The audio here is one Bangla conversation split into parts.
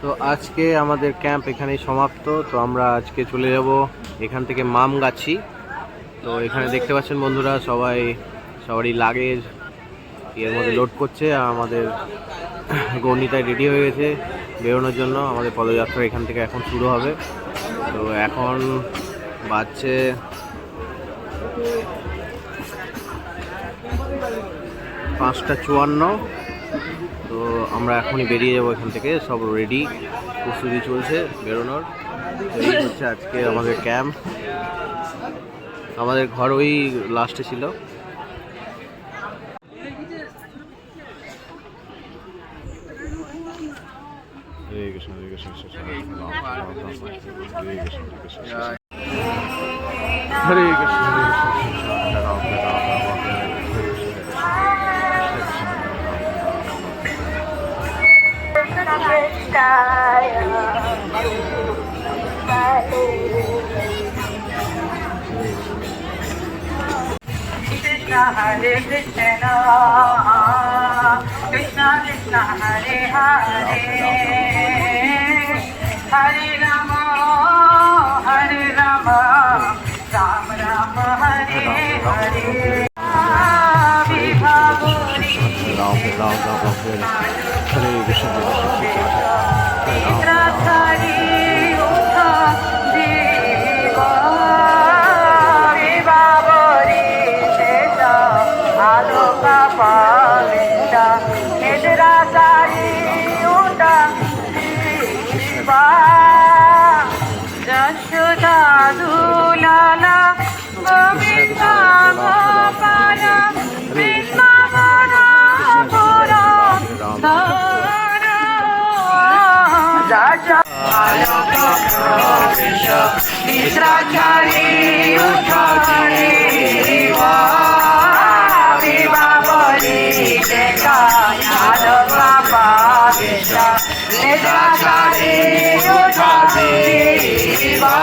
তো আজকে আমাদের ক্যাম্প এখানেই সমাপ্ত। তো আমরা আজকে চলে যাব এখান থেকে মামগাছি। তো এখানে দেখতে পাচ্ছেন বন্ধুরা, সবারই লাগেজ এর মধ্যে লোড করছে। আর আমাদের গণিতায় রেডি হয়ে গেছে বেরোনোর জন্য। আমাদের পদযাত্রা এখান থেকে এখন শুরু হবে। তো এখন বাজছে 5:54। তো আমরা এখনই বেরিয়ে যাবো এখান থেকে, সব রেডি, প্রস্তুতি চলছে বেরোনোর। এই হচ্ছে আজকে আমাদের ক্যাম্প। আমাদের ঘর ওই লাস্টে ছিল। হরে কৃষ্ণ হরে কৃষ্ণ হরে Krishna Hare Krishna, Krishna Krishna Hare Hare, Hare Rama, Hare Rama, Ram Ram Hare Hare. Vibhavuri, Hare Krishna Radhari Utha Deva, Vibhavuri Sheta Aloka Pavita, Radhari Utha Deva, Jashoda Dulala Govinda Gopala Vrindavan Pura Dhara Raja Aloka Pravisha Nisrachari Uttadeva Vibhavuri Sheta Aloka Pravisha Nisrachari Uttadeva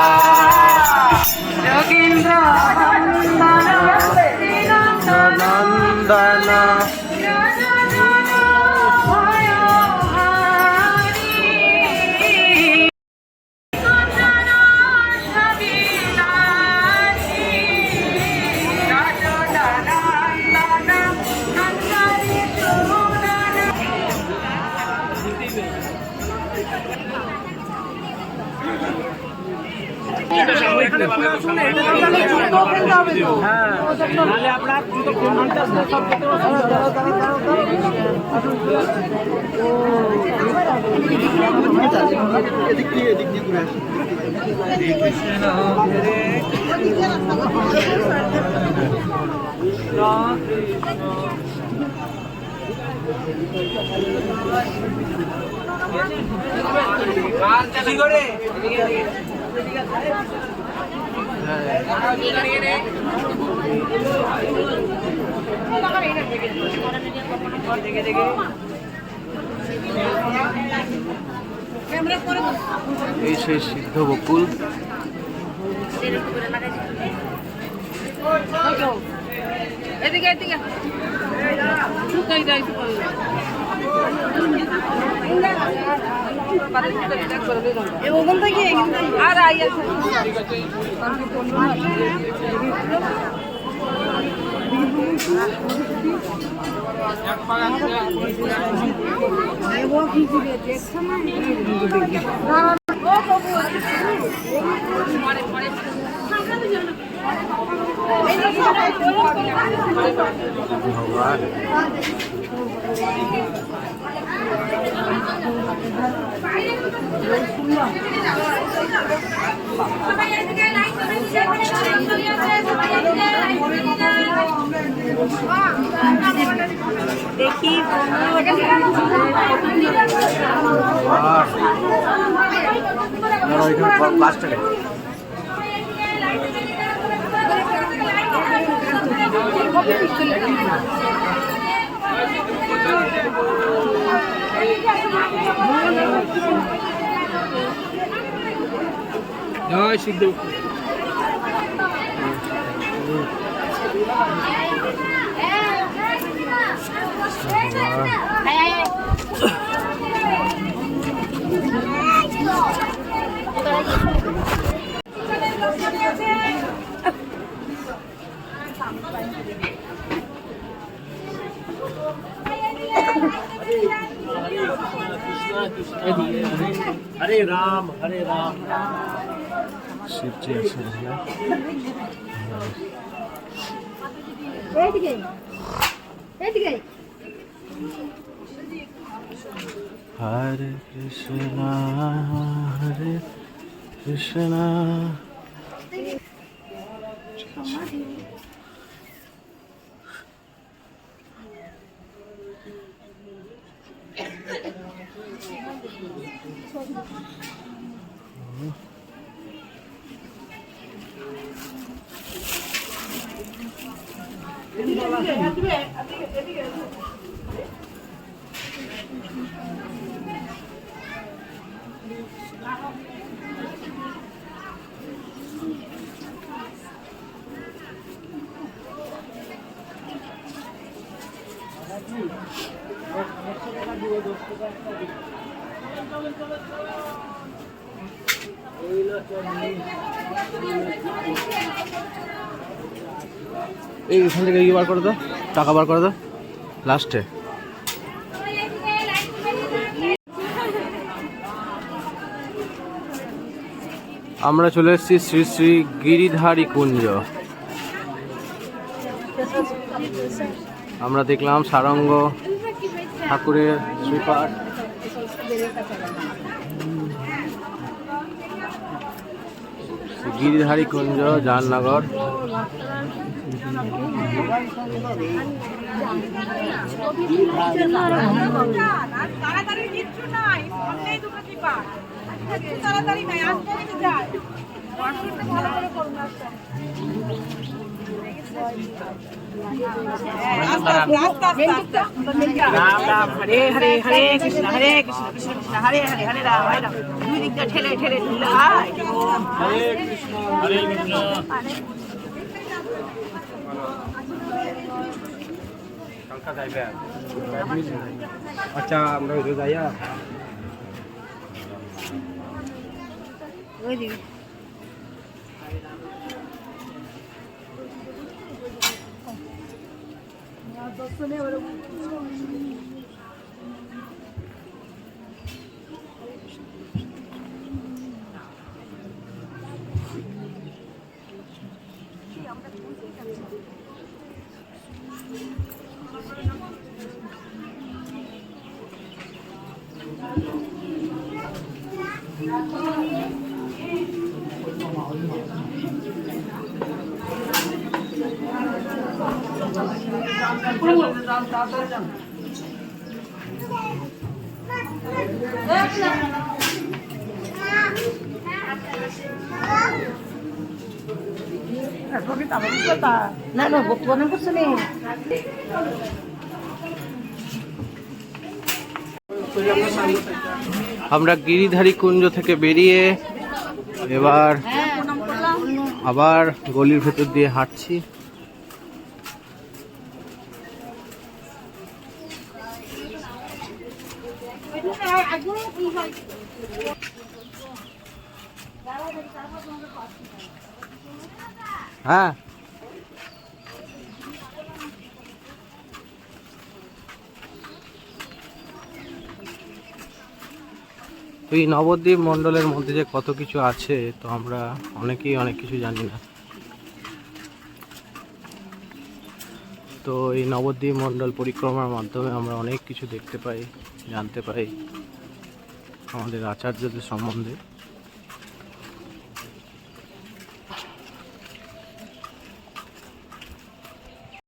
Jogindra Nandana এই সেই সিদ্ধ বকুল। এদিকে এদিকে শুকাই যাই ওখান থেকে আর আই আছে দেখি জয় সিদ্ধ हरे राम শিব জি আছে এখানে। এইদিকে এইদিকে হরে কৃষ্ণ হরে কৃষ্ণ। এই এখান থেকে বার করে দাও, টাকা বার করে দাও লাস্টে। আমরা চলে এসেছি শ্রী শ্রী গিরিধারী কুঞ্জ। আমরা দেখলাম সারঙ্গ ঠাকুরের শ্রীপাঠ। গিরিধারী কুঞ্জ, জাহাননগর। তাড়াতাড়ি কিচ্ছু নাই, সামনেই দুটো টিপা, তাড়াতাড়ি নাই, আস্তে আস্তে যায়। ভালো করে করুন আস্তে রাম রাম হরে হরে হরে কৃষ্ণ কৃষ্ণ কৃষ্ণ হরে হরে হরে রাম দুই দিক দিয়ে ঠেলে ঠেলে ঠেলে আচ্ছা আমরা যাইয়া ওই দিকে না না বর্তমানে করছে নেই। আমরা গিরিধারী কুঞ্জ থেকে বেরিয়ে এবার আবার গলির ভেতর দিয়ে হাঁটছি। হ্যাঁ তো এই নবদ্বীপ মণ্ডলের মধ্যে যে কত কিছু আছে, তো আমরা অনেকেই অনেক কিছু জানি না। তো এই নবদ্বীপ মণ্ডল পরিক্রমার মাধ্যমে আমরা অনেক কিছু দেখতে পাই, জানতে পাই আমাদের আচার্যদের সম্বন্ধে।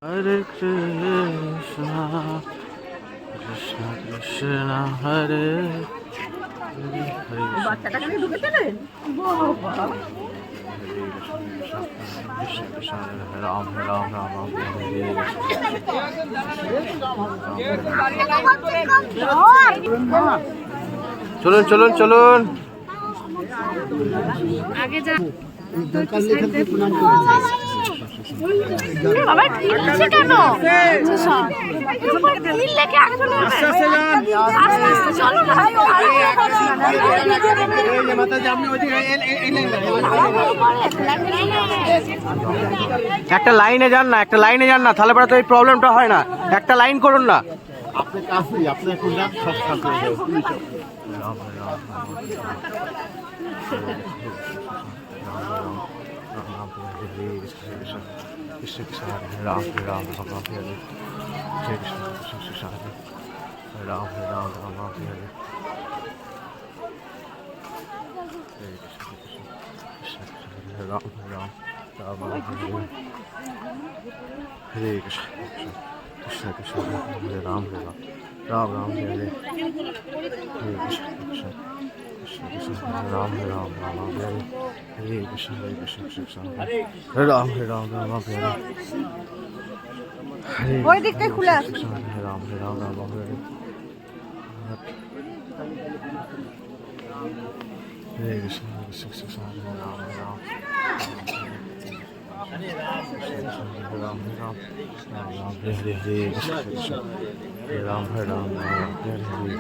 হরে কৃষ্ণ কৃষ্ণ কৃষ্ণ হরে বাচ্চাটাকে ঢুকে দেবেন রাম রাম রাম রাম চলুন চলুন চলুন। আগে যা বাবা ঠিক কেন একটা লাইনে যান না, একটা লাইনে যান না, তাহলে পরে তো এই প্রবলেমটা হয় না। একটা লাইন করুন না। আপনি কাছে আপনি এখন যান সব শান্ত হয়ে যাবে পুলিশ আসবে। রাম রাম কৃষ্ণ কৃষ্ণ রাম রাম রাম রাম হরে জয় কৃষ্ণ কৃষ্ণ কৃষ্ণ হরে রাম রাম রাম রাম হরে জয় কৃষ্ণ কৃষ্ণ কৃষ্ণ কৃষ্ণ রাম রাম রাম রাম হরে হরে কৃষ্ণ কৃষ্ণ কৃষ্ণ হরে রাম রাম রাম রাম হরে হরে কৃষ্ণ কৃষ্ণ কৃষ্ণ কৃষ্ণ হরে রাম রাম রাম রাম হরে হরে কৃষ্ণ কৃষ্ণ কৃষ্ণ হরে রাম রাম রাম রাম হরে হরে ওই দিকটাই খুলে আছে। কৃষ্ণ হরে রাম রাম রাম হরে হরে কৃষ্ণ কৃষ্ণ কৃষ্ণ হরে রাম রাম राम राम हरे हरे हरे कृष्ण कृष्ण हरे राम हरे राम हरे हरे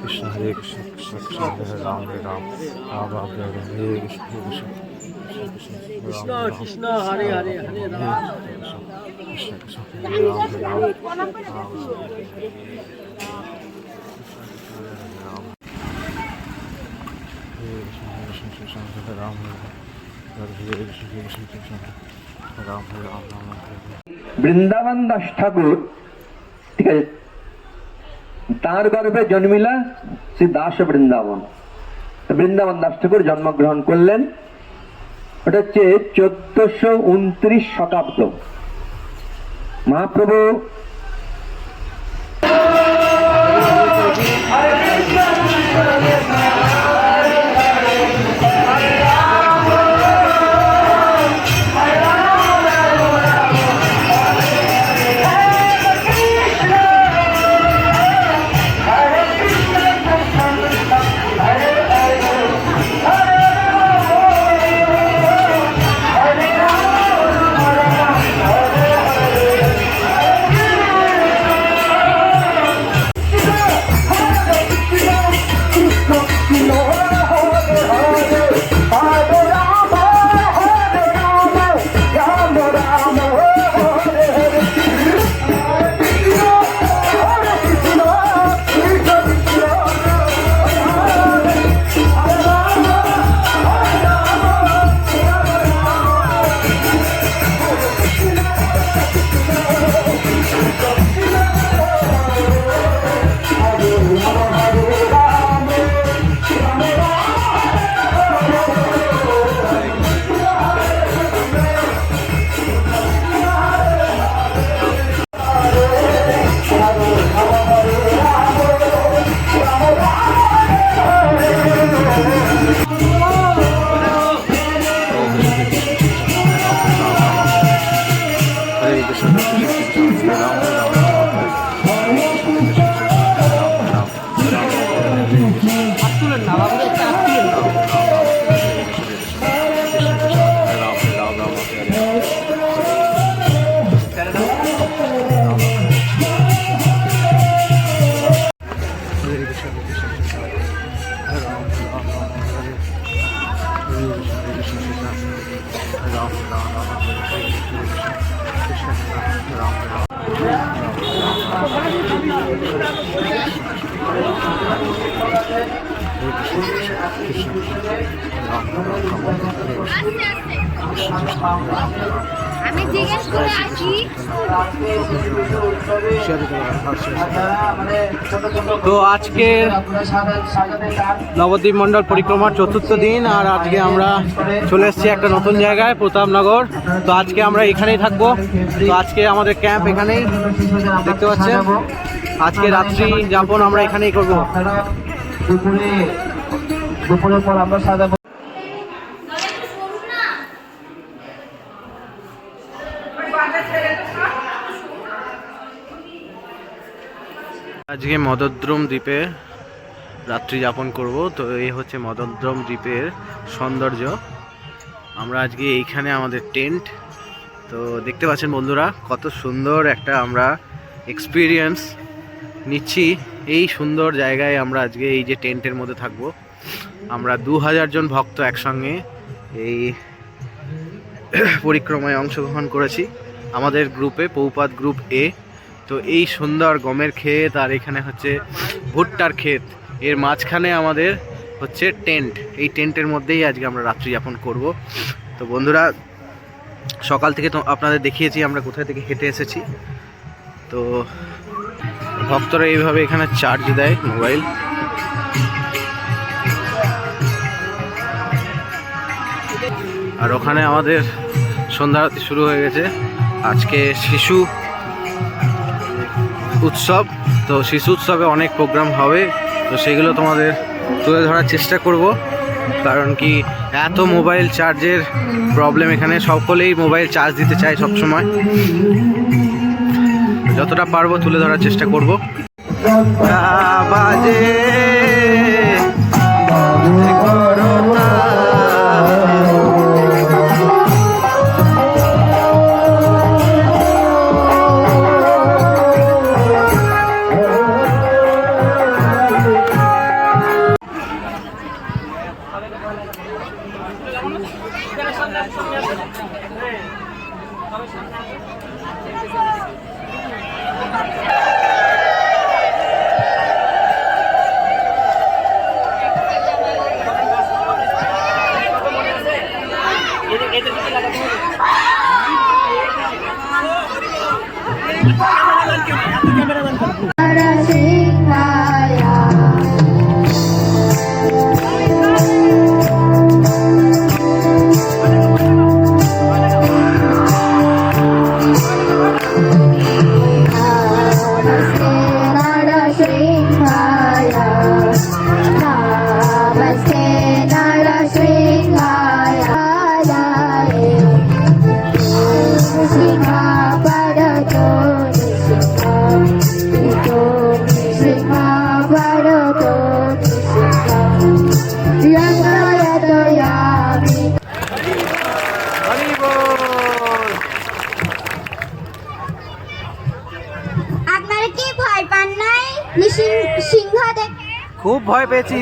कृष्ण हरे कृष्ण कृष्ण कृष्ण हरे राम राम राम हरे हरे कृष्ण कृष्ण कृष्ण कृष्ण हरे हरे हरे राम कृष्ण कृष्ण हरे राम हरे राम हरे राम हरे कृष्ण कृष्ण राम राम राम বৃন্দাবন দাস ঠাকুর, ঠিক আছে, তাঁর গর্ভে জন্মিলা শ্রী দাস বৃন্দাবন। বৃন্দাবন দাস ঠাকুর জন্মগ্রহণ করলেন, ওটা হচ্ছে 1429 শতাব্দ। মহাপ্রভু আমি জিজ্ঞেস করে আসি। তো আজকে নবদ্বীপ মণ্ডল পরিক্রমার ৪র্থ দিন, আর আজকে আমরা চলে এসেছি একটা নতুন জায়গায়, প্রতাপনগর। তো আজকে আমরা এখানেই থাকবো। তো আজকে আমাদের ক্যাম্প এখানেই দেখতে পাচ্ছেন। আজকে রাত্রি যাপন আমরা এখানেই করব। দুপুরের পর আমরা সাজাবো। আজকে মদদ্রম দ্বীপে রাত্রি যাপন করব। তো এই হচ্ছে মদদ্রম দ্বীপের সৌন্দর্য। আমরা আজকে এইখানে আমাদের টেন্ট, তো দেখতে পাচ্ছেন বন্ধুরা কত সুন্দর একটা আমরা এক্সপিরিয়েন্স নিচ্ছি। এই সুন্দর জায়গায় আমরা আজকে এই যে টেন্টের মধ্যে থাকব। আমরা 2000 জন ভক্ত একসঙ্গে এই পরিক্রমায় অংশগ্রহণ করেছি আমাদের গ্রুপে, পৌপাত গ্রুপ এ। তো এই সুন্দর গমের ক্ষেত আর এখানে হচ্ছে ভুট্টার ক্ষেত, এর মাঝখানে আমাদের হচ্ছে টেন্ট। এই টেন্টের মধ্যেই আজকে আমরা রাত্রি যাপন করব। তো বন্ধুরা, সকাল থেকে তো আপনাদের দেখিয়েছি আমরা কোথায় থেকে হেঁটে এসেছি। তো ভক্তরা এইভাবে এখানে চার্জ দেয় মোবাইল। আর ওখানে আমাদের সন্ধ্যা আরতি শুরু হয়ে গেছে। আজকে শিশু উৎসব, তো শিশু উৎসবে অনেক প্রোগ্রাম হবে, তো সেগুলো তোমাদের তুলে ধরার চেষ্টা করব। কারণ কি এত মোবাইল চার্জের প্রবলেম এখানে, সকলেই মোবাইল চার্জ দিতে চায় সব সময়। যতটা পারবো তুলে ধরার চেষ্টা করব। বাজে আপনারা কি ভয় পান নাই? সিংহ দেখ খুব ভয় পেয়েছি।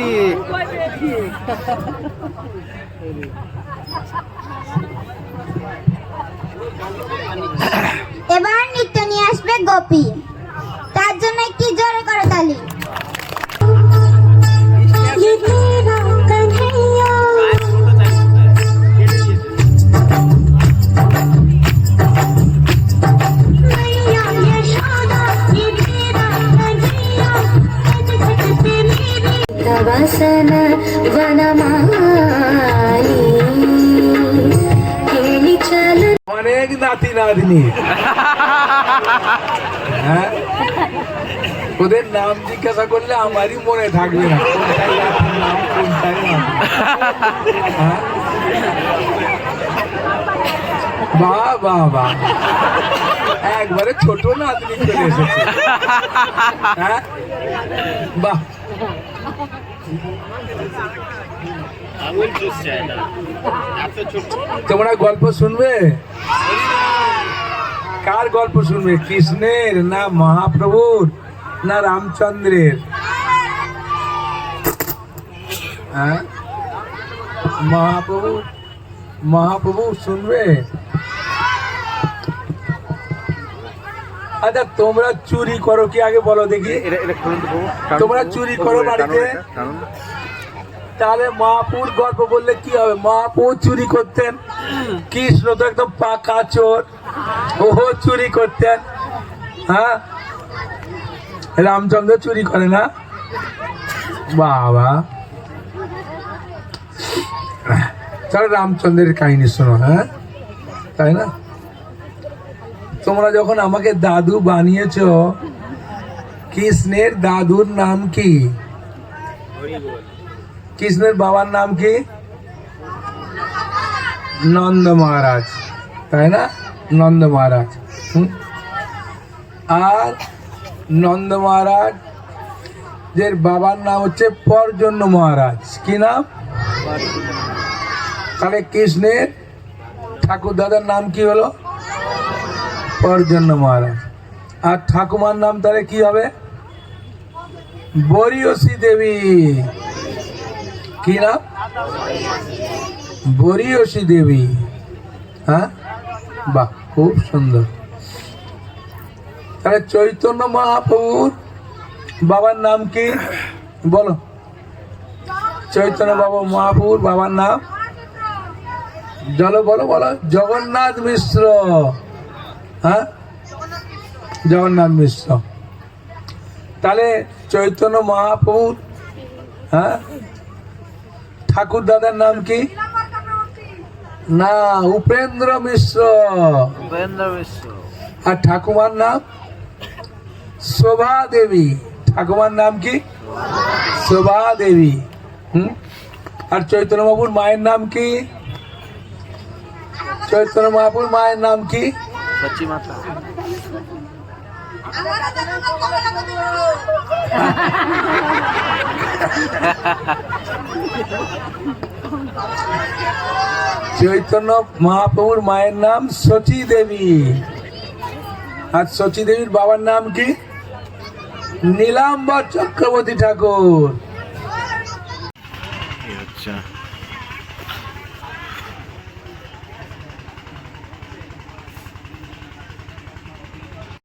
এবার নৃত্য নিয়ে আসবে গোপী, তার জন্য একটি জোরে করো তালি। অনেক নাতি নাতনি, হ্যাঁ, ওদের নাম জিজ্ঞাসা করলে আমারই মনে থাকবে না কোনটাই নাতির নাম কোনটাই নাম। হ্যাঁ, বাহ বাহ বাহ, একবারে ছোট নাতনি চলে এসেছে। হ্যাঁ, বাহ, তোমরা গল্প শুনবে? কার গল্প শুনবে, কৃষ্ণের না মহাপ্রভুর না রামচন্দ্রের? হ্যাঁ, মহাপ্রভু শুনবে? আচ্ছা, তোমরা চুরি করো কি আগে বলো দেখি? তোমরা চুরি করো বাড়িতে? তাহলে মহাপুর গল্প বললে কি হবে? মহাপুর চুরি করতেন, কৃষ্ণ তো একদম পাকা চোর, ও চুরি করতেন। হ্যাঁ, রামচন্দ্র চুরি করে না? বাবা, তাহলে রামচন্দ্রের কাহিনী শোনো। হ্যাঁ, তাই না? তোমরা যখন আমাকে দাদু বানিয়েছ, কৃষ্ণের দাদুর নাম কি? কৃষ্ণের বাবার নাম কি? নন্দ মহারাজ, তাই না? নন্দ মহারাজ। আর নন্দ মহারাজ যে বাবার নাম হচ্ছে পরজন্য মহারাজ। কি নাম? তাহলে কৃষ্ণের ঠাকুর দাদার নাম কি হলো? পরজন্য মহারাজ। আর ঠাকুমার নাম তাহলে কি হবে? বরিয়সী দেবী। কি নাম? বরিয়সী দেবী। হ্যাঁ, বাহ, খুব সুন্দর। তাহলে চৈতন্য মহাপ্রভুর বাবার নাম কি বলো? চৈতন্য বাবা মহাপ্রভুর বাবার নাম চলো বলো বলো। জগন্নাথ মিশ্র। হ্যাঁ, জগন্নাথ মিশ্র। তাহলে চৈতন্য মহাপ্রভুর হ্যাঁ ঠাকুর দাদার নাম কি? না, উপেন্দ্র মিশ্র। আর ঠাকুমার নাম শোভা দেবী। ঠাকুমার নাম কি? শোভা দেবী। আর চৈতন্য বাবুর মায়ের নাম কি? চৈতন্য মহাপুর মায়ের নাম কি? সচি মাতা। চৈতন্য মহাপ্রভুর মায়ের নাম সচী দেবী। আর সচী দেবীর বাবার নাম কি? নীলাম্বর চক্রবর্তী ঠাকুর। আচ্ছা।